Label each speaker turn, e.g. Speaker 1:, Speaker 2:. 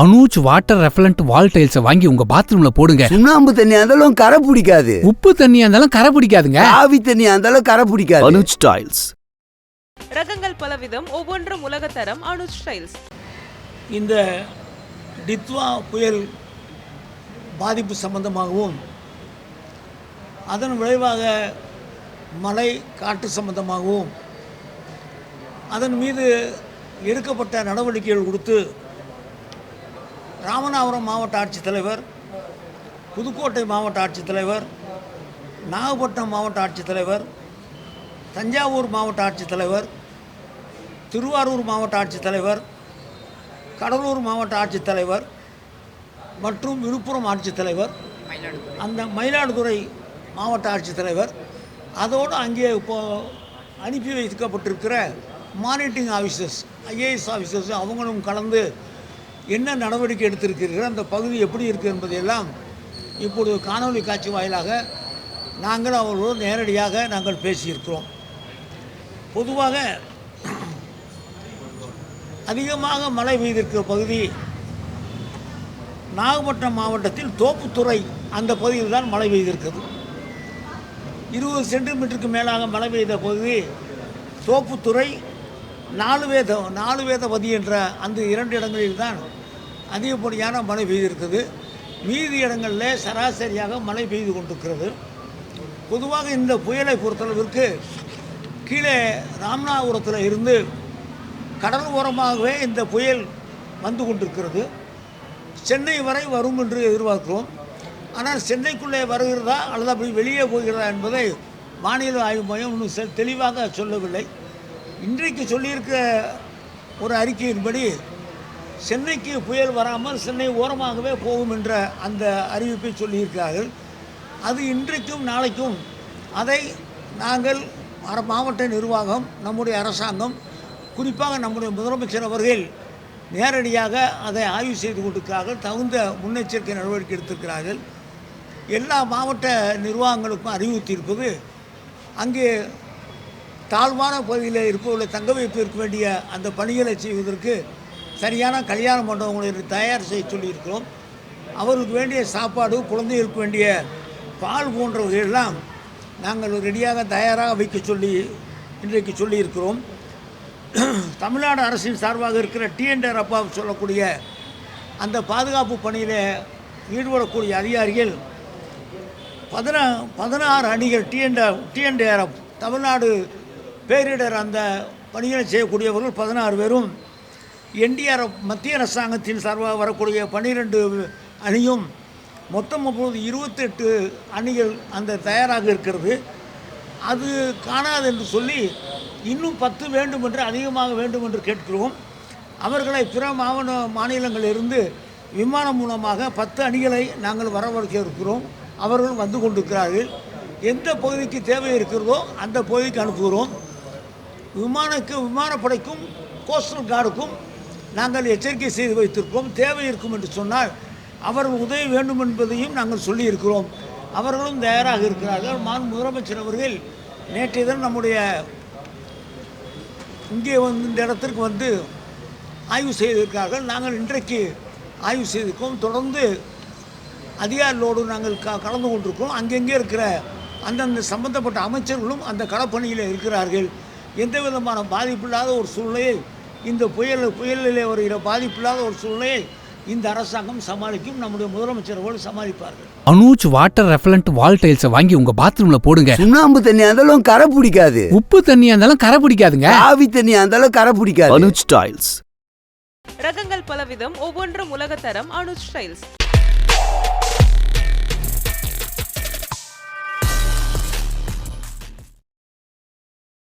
Speaker 1: Anuj water repellent வால் tiles வாங்கி உங்க பாத்ரூம்ல போடுங்க.
Speaker 2: சுண்ணாம்பு தண்ணியா இருந்தாலும் கரை பிடிக்காது.
Speaker 1: உப்பு தண்ணியா இருந்தாலும் கரை பிடிக்காதுங்க.
Speaker 2: ஆவி தண்ணியா இருந்தாலும் கரை பிடிக்காது.
Speaker 3: அனுஜ் டைல்ஸ்.
Speaker 4: ரகங்கள் பலவிதம், ஒவ்வொன்றும் உலகத்தரம். அனுஜ் டைல்ஸ்.
Speaker 5: இந்த டித்வா புயல் பாதிப்பு சம்பந்தமாகவும் அதன் விளைவாக மழை காற்று சம்பந்தமாகவும் அதன் மீது எடுக்கப்பட்ட நடவடிக்கைகள் கொடுத்து ராமநாதபுரம் மாவட்ட ஆட்சித்தலைவர், புதுக்கோட்டை மாவட்ட ஆட்சித்தலைவர், நாகப்பட்டினம் மாவட்ட ஆட்சித்தலைவர், தஞ்சாவூர் மாவட்ட ஆட்சித்தலைவர், திருவாரூர் மாவட்ட ஆட்சித்தலைவர், கடலூர் மாவட்ட ஆட்சித்தலைவர் மற்றும் விழுப்புரம் ஆட்சித்தலைவர், அந்த மயிலாடுதுறை மாவட்ட ஆட்சித்தலைவர், அதோடு அங்கே இப்போது அனுப்பி வைக்கப்பட்டிருக்கிற மானிட்டரிங் ஆஃபீஸர்ஸ், ஐஏஎஸ் ஆஃபீஸர்ஸ் அவங்களும் கலந்து என்ன நடவடிக்கை எடுத்திருக்கிறீர்கள், அந்த பகுதி எப்படி இருக்குது என்பதையெல்லாம் இப்பொழுது காணொலி காட்சி வாயிலாக நாங்கள் அவர்களோடு நேரடியாக நாங்கள் பேசியிருக்கிறோம். பொதுவாக அதிகமாக மழை பெய்திருக்கிற பகுதி நாகப்பட்டினம் மாவட்டத்தில் தோப்புத்துறை, அந்த பகுதியில் தான் மழை பெய்திருக்கிறது. 20 சென்டிமீட்டருக்கு மேலாக மழை பெய்த பகுதி தோப்புத்துறை, நாலு வேதவதி என்ற அந்த 2 இடங்களில் தான் அதிகப்படியான மழை பெய்திருக்குது. மீதி இடங்களில் சராசரியாக மழை பெய்து கொண்டிருக்கிறது. பொதுவாக இந்த புயலை பொறுத்தளவிற்கு கீழே ராமநாதபுரத்தில் இருந்து கடல் ஓரமாகவே இந்த புயல் வந்து கொண்டிருக்கிறது. சென்னை வரை வரும் என்று எதிர்பார்க்கிறோம். ஆனால் சென்னைக்குள்ளே வருகிறதா அல்லது அப்படி வெளியே போகிறதா என்பதை வானிலை ஆய்வு மையம் இன்னும் தெளிவாக சொல்லவில்லை. இன்றைக்கு சொல்லியிருக்க ஒரு அறிக்கையின்படி சென்னைக்கு புயல் வராமல் சென்னை ஓரமாகவே போகும் என்ற அந்த அறிவிப்பை சொல்லியிருக்கிறார்கள். அது இன்றைக்கும் நாளைக்கும் அதை நாங்கள் மாவட்ட நிர்வாகம், நம்முடைய அரசாங்கம், குறிப்பாக நம்முடைய முதலமைச்சர் அவர்கள் நேரடியாக அதை ஆய்வு செய்து கொண்டிருக்கிறார்கள். தகுந்த முன்னெச்சரிக்கை நடவடிக்கை எடுத்திருக்கிறார்கள். எல்லா மாவட்ட நிர்வாகங்களுக்கும் அறிவுறுத்தியிருப்பது, அங்கே தாழ்வான பகுதியில் இருப்பவர்களை தங்க வைப்பிருக்க வேண்டிய அந்த பணிகளை செய்வதற்கு சரியான கல்யாண மண்டபங்களை தயார் செய்ய சொல்லியிருக்கிறோம். அவர்களுக்கு வேண்டிய சாப்பாடு, குழந்தைகளுக்கு வேண்டிய பால் போன்றவைகளெல்லாம் நாங்கள் ரெடியாக தயாராக வைக்க சொல்லி இன்றைக்கு சொல்லியிருக்கிறோம். தமிழ்நாடு அரசின் சார்பாக இருக்கிற டிஎன்டேரப்பா சொல்லக்கூடிய அந்த பாதுகாப்பு பணியில் ஈடுபடக்கூடிய அதிகாரிகள் 16 அணிகள் டிஎன்டேரப் தமிழ்நாடு பேரிடர் அந்த பணிகளை செய்யக்கூடியவர்கள் 16 பேரும், என்டிஆர்எஃப் மத்திய அரசாங்கத்தின் சார்பாக வரக்கூடிய 12 அணியும், மொத்தம் அப்பொழுது 28 அணிகள் அந்த தயாராக இருக்கிறது. அது காணாது என்று சொல்லி இன்னும் 10 வேண்டும் என்று, அதிகமாக வேண்டும் என்று கேட்கிறோம். அவர்களை பிற மாநிலங்களிலிருந்து விமானம் மூலமாக 10 அணிகளை நாங்கள் வரவழைக்க இருக்கிறோம். அவர்கள் வந்து கொண்டிருக்கிறார்கள். எந்த பகுதிக்கு தேவை இருக்கிறதோ அந்த பகுதிக்கு அனுப்புகிறோம். விமானப்படைக்கும் கோஸ்டல் கார்டுக்கும் நாங்கள் எச்சரிக்கை செய்து வைத்திருக்கிறோம். தேவை இருக்கும் என்று சொன்னால் அவர்கள் உதவி வேண்டும் என்பதையும் நாங்கள் சொல்லியிருக்கிறோம். அவர்களும் தயாராக இருக்கிறார்கள். முதலமைச்சர் அவர்கள் நேற்றைய தினம் நம்முடைய இங்கே இந்த இடத்திற்கு வந்து ஆய்வு செய்திருக்கிறார்கள். நாங்கள் இன்றைக்கு ஆய்வு செய்திருக்கோம். தொடர்ந்து அதிகாரிகளோடு நாங்கள் கலந்து கொண்டிருக்கிறோம். அங்கெங்கே இருக்கிற அந்தந்த சம்பந்தப்பட்ட அமைச்சர்களும் அந்த களப்பணியில் இருக்கிறார்கள். எந்த விதமான பாதிப்பில்லாத ஒரு சூழ்நிலையை, இந்த புயலிலே வருகிற பாதிப்பில்லாத ஒரு சூழ்நிலையை இந்த அரசாங்கம் சமாளிக்கும். நம்முடைய முதலமைச்சர்கள் சமாளிப்பார்கள்.
Speaker 1: அனுஜ் வாட்டர் ரெஃபலண்ட் வால் டைல்ஸ் வாங்கி உங்க பாத்ரூம்ல போடுங்க.
Speaker 2: சுண்ணாம்பு தண்ணியா இருந்தாலும் கரை பிடிக்காது.
Speaker 1: உப்பு தண்ணியா இருந்தாலும் கரை பிடிக்காதுங்க.
Speaker 2: ஆவி தண்ணியா இருந்தாலும் கரை பிடிக்காது.
Speaker 3: அனுஜ் டைல்ஸ்.
Speaker 4: ரகங்கள் பலவிதம், ஒவ்வொன்றும் உலகத்தரம். அனுஜ் டைல்ஸ்.